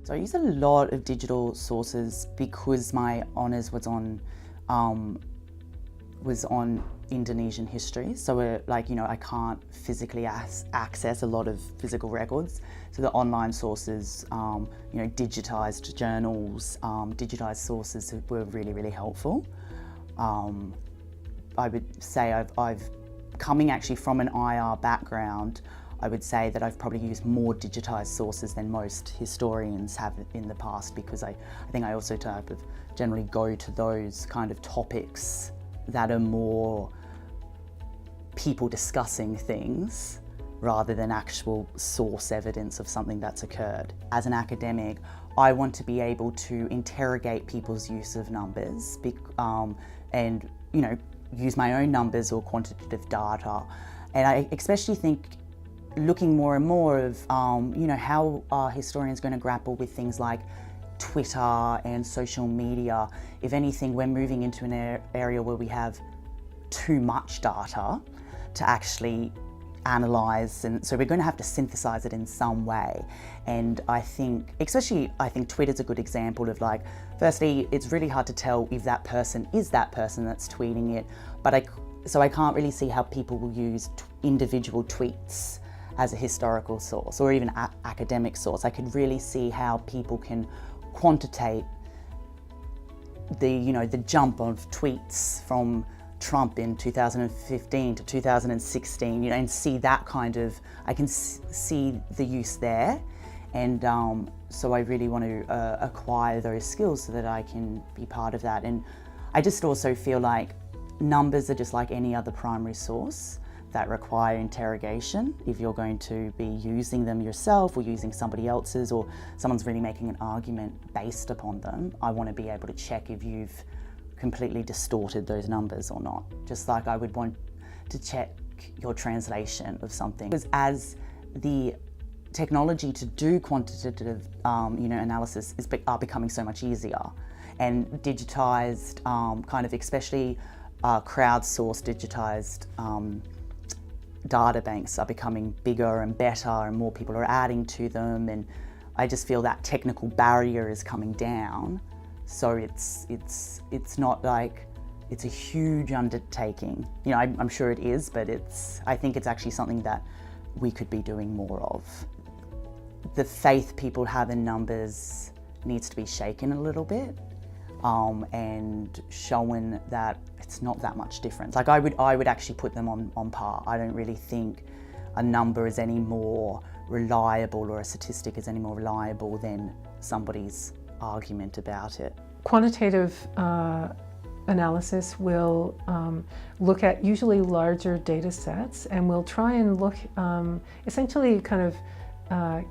So I use a lot of digital sources because my honours was on Indonesian history. So I can't physically access a lot of physical records. So the online sources, digitised journals, digitised sources were really, really helpful. I would say I've coming actually from an IR background, I would say that I've probably used more digitised sources than most historians have in the past, because I think I also type of generally go to those kind of topics that are more people discussing things rather than actual source evidence of something that's occurred. As an academic, I want to be able to interrogate people's use of numbers and use my own numbers or quantitative data. And I especially think looking more and more of how are historians going to grapple with things like Twitter and social media. If anything, we're moving into an area where we have too much data to actually analyse, and so we're going to have to synthesize it in some way. And I think Twitter's a good example of, like, firstly, it's really hard to tell if that person is that person that's tweeting it, but I can't really see how people will use individual tweets as a historical source or even academic source. I could really see how people can quantitate the jump of tweets from Trump in 2015 to 2016, and see that kind of, I can see the use there. And so I really want to acquire those skills so that I can be part of that. And I just also feel like numbers are just like any other primary source that require interrogation. If you're going to be using them yourself or using somebody else's, or someone's really making an argument based upon them, I want to be able to check if you've completely distorted those numbers or not. Just like I would want to check your translation of something. Because as the technology to do quantitative analysis are becoming so much easier, and digitized, kind of especially crowdsourced digitized data banks are becoming bigger and better, and more people are adding to them, and I just feel that technical barrier is coming down. So it's not like it's a huge undertaking. I'm sure it is, but I think it's actually something that we could be doing more of. The faith people have in numbers needs to be shaken a little bit, and showing that it's not that much difference. Like I would actually put them on par. I don't really think a number is any more reliable, or a statistic is any more reliable than somebody's argument about it. Quantitative analysis will look at usually larger data sets, and will try and look, essentially kind of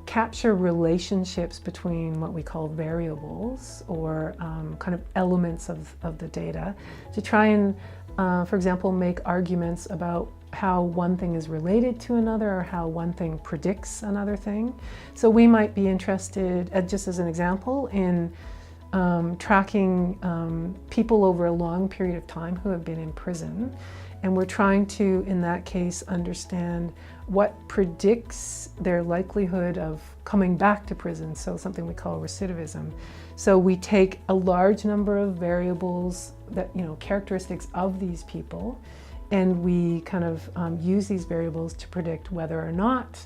capture relationships between what we call variables, or kind of elements of the data, to try and, for example, make arguments about how one thing is related to another, or how one thing predicts another thing. So we might be interested, just as an example, in tracking people over a long period of time who have been in prison. And we're trying to, in that case, understand what predicts their likelihood of coming back to prison, so something we call recidivism. So we take a large number of variables, that characteristics of these people, and we kind of use these variables to predict whether or not,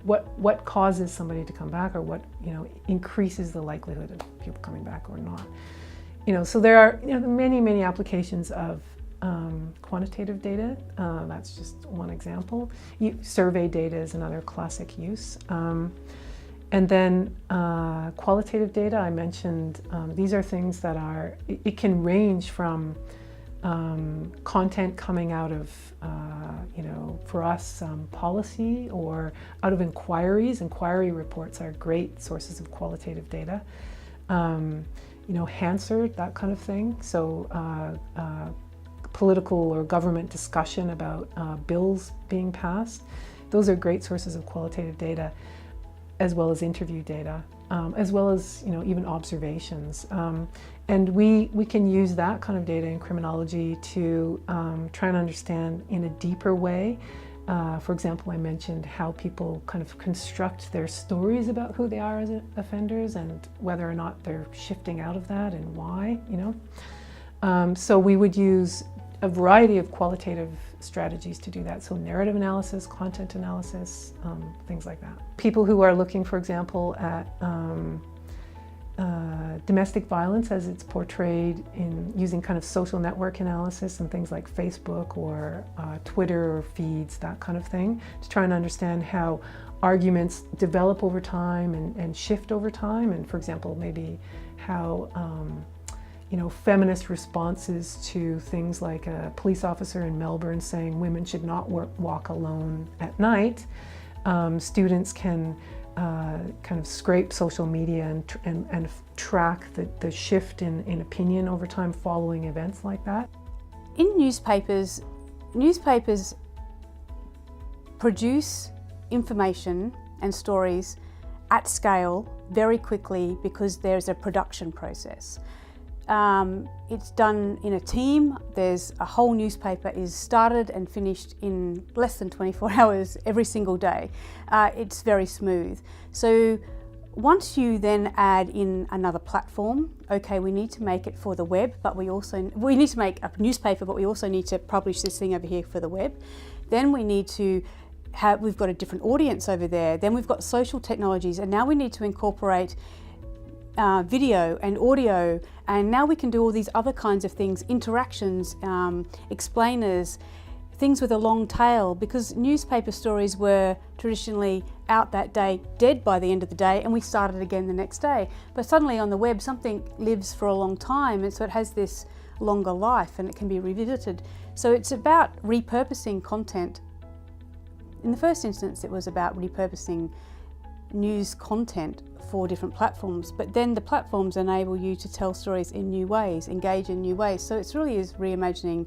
what causes somebody to come back, or what increases the likelihood of people coming back or not. So there are many applications of quantitative data. That's just one example. Survey data is another classic use. And then qualitative data, I mentioned, these are things that it can range from content coming out of, for us, policy, or out of inquiries. Inquiry reports are great sources of qualitative data. Hansard, that kind of thing. So political or government discussion about bills being passed. Those are great sources of qualitative data, as well as interview data, as well as even observations. And we can use that kind of data in criminology to try and understand in a deeper way For example, I mentioned how people kind of construct their stories about who they are as offenders and whether or not they're shifting out of that and why, So we would use a variety of qualitative strategies to do that. So narrative analysis, content analysis, things like that. People who are looking, for example, at domestic violence as it's portrayed in using kind of social network analysis and things like Facebook or Twitter feeds, that kind of thing, to try and understand how arguments develop over time and shift over time, and for example, maybe how feminist responses to things like a police officer in Melbourne saying women should not walk alone at night, students can kind of scrape social media and track the shift in opinion over time following events like that. In newspapers produce information and stories at scale very quickly because there's a production process. It's done in a team. There's a whole newspaper is started and finished in less than 24 hours every single day. It's very smooth. So once you then add in another platform, okay, we need to make it for the web, but we need to make a newspaper, but we also need to publish this thing over here for the web. Then we need to we've got a different audience over there. Then we've got social technologies, and now we need to incorporate video and audio, and now we can do all these other kinds of things, interactions, explainers, things with a long tail, because newspaper stories were traditionally out that day, dead by the end of the day, and we started again the next day. But suddenly on the web, something lives for a long time, and so it has this longer life and it can be revisited. So it's about repurposing content. In the first instance, it was about repurposing news content for different platforms, but then the platforms enable you to tell stories in new ways, engage in new ways. So it really is reimagining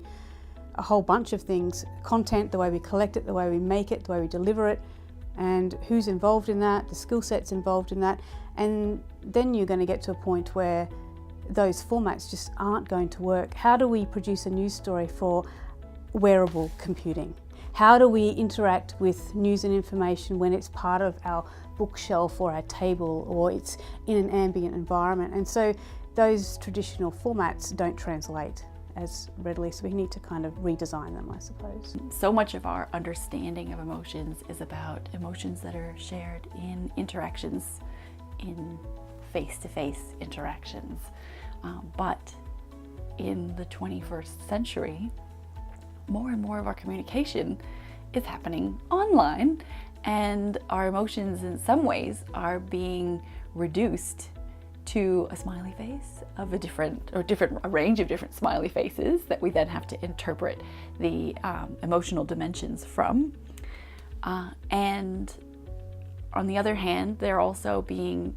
a whole bunch of things: content, the way we collect it, the way we make it, the way we deliver it, and who's involved in that, the skill sets involved in that. And then you're going to get to a point where those formats just aren't going to work. How do we produce a news story for wearable computing? How do we interact with news and information when it's part of our bookshelf or our table, or it's in an ambient environment? And so those traditional formats don't translate as readily, so we need to kind of redesign them, I suppose. So much of our understanding of emotions is about emotions that are shared in interactions, in face-to-face interactions. But in the 21st century, more and more of our communication is happening online, and our emotions in some ways are being reduced to a smiley face of a range of different smiley faces that we then have to interpret the emotional dimensions from. And on the other hand, they're also being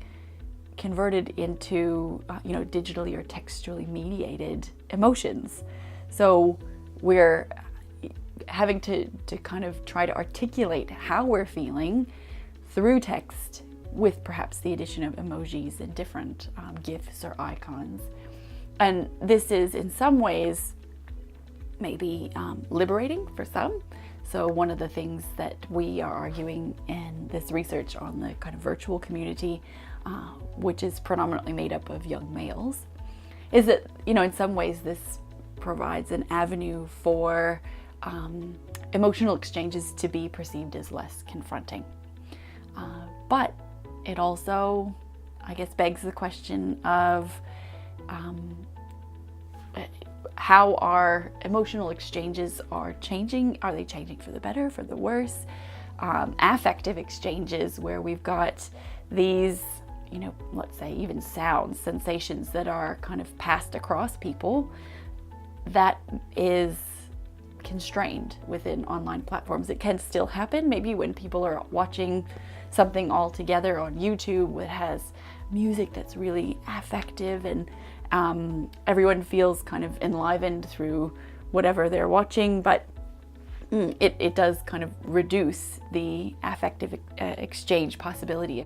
converted into digitally or textually mediated emotions. So we're having to kind of try to articulate how we're feeling through text, with perhaps the addition of emojis and different GIFs or icons. And this is in some ways maybe liberating for some. So one of the things that we are arguing in this research on the kind of virtual community, which is predominantly made up of young males, is that, in some ways this provides an avenue for emotional exchanges to be perceived as less confronting. But it also, I guess, begs the question of how our emotional exchanges are changing. Are they changing for the better, for the worse? Affective exchanges where we've got these, let's say even sounds, sensations that are kind of passed across people, that is constrained within online platforms. It can still happen maybe when people are watching something all together on YouTube that has music that's really affective, and everyone feels kind of enlivened through whatever they're watching, but it does kind of reduce the affective exchange possibility.